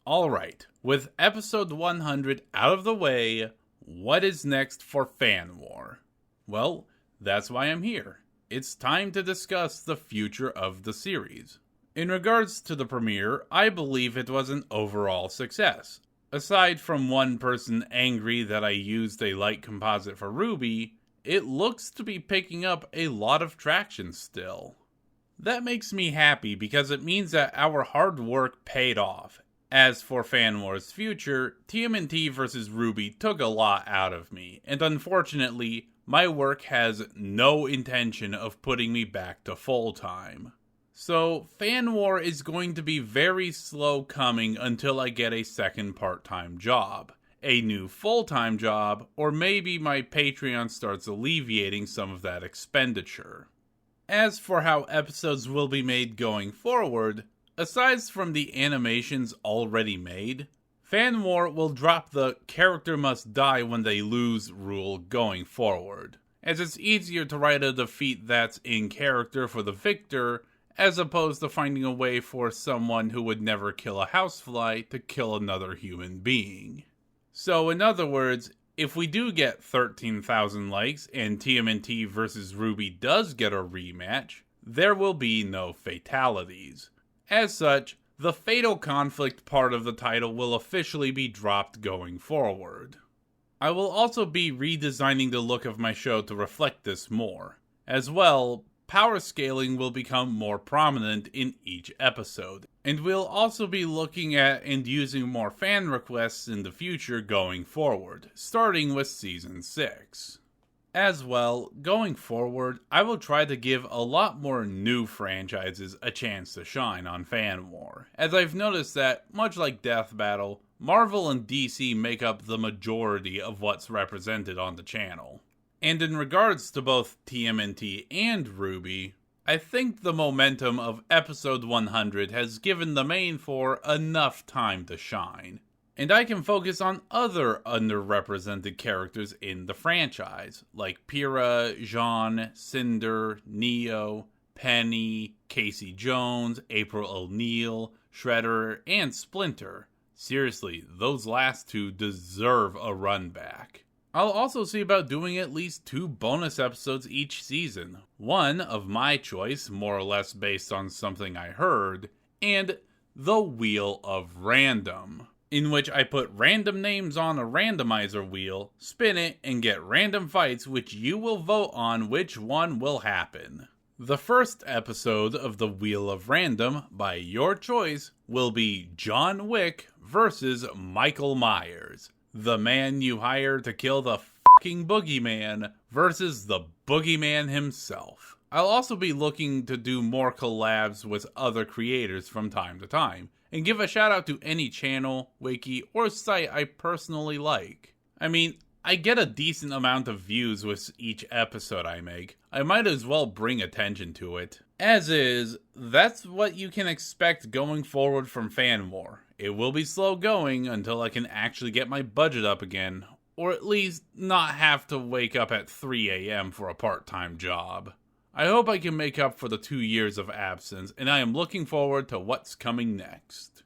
Alright, with episode 100 out of the way, what is next for Fan War? Well, that's why I'm here. It's time to discuss the future of the series. In regards to the premiere, I believe it was an overall success. Aside from one person angry that I used a light composite for Ruby, it looks to be picking up a lot of traction still. That makes me happy because it means that our hard work paid off. As for Fan War's future, TMNT vs. Ruby took a lot out of me, and unfortunately, my work has no intention of putting me back to full-time. So, Fan War is going to be very slow coming until I get a second part-time job, a new full-time job, or maybe my Patreon starts alleviating some of that expenditure. As for how episodes will be made going forward, aside from the animations already made, Fan War will drop the character must die when they lose rule going forward, as it's easier to write a defeat that's in character for the victor, as opposed to finding a way for someone who would never kill a housefly to kill another human being. So in other words, if we do get 13,000 likes and TMNT vs. Ruby does get a rematch, there will be no fatalities. As such, the Fatal Conflict part of the title will officially be dropped going forward. I will also be redesigning the look of my show to reflect this more. As well, power scaling will become more prominent in each episode, and we'll also be looking at and using more fan requests in the future going forward, starting with Season 6. As well, going forward, I will try to give a lot more new franchises a chance to shine on Fan War, as I've noticed that, much like Death Battle, Marvel and DC make up the majority of what's represented on the channel. And in regards to both TMNT and Ruby, I think the momentum of episode 100 has given the main four enough time to shine. And I can focus on other underrepresented characters in the franchise, like Pyrrha, Jean, Cinder, Neo, Penny, Casey Jones, April O'Neil, Shredder, and Splinter. Seriously, those last two deserve a run back. I'll also see about doing at least 2 bonus episodes each season. One of my choice, more or less based on something I heard, and The Wheel of Random, in which I put random names on a randomizer wheel, spin it, and get random fights which you will vote on which one will happen. The first episode of The Wheel of Random, by your choice, will be John Wick versus Michael Myers, the man you hire to kill the fucking boogeyman versus the boogeyman himself. I'll also be looking to do more collabs with other creators from time to time, and give a shout out to any channel, wiki, or site I personally like. I mean, I get a decent amount of views with each episode I make. I might as well bring attention to it. As is, that's what you can expect going forward from Fan War. It will be slow going until I can actually get my budget up again, or at least not have to wake up at 3 a.m. for a part-time job. I hope I can make up for the 2 years of absence, and I am looking forward to what's coming next.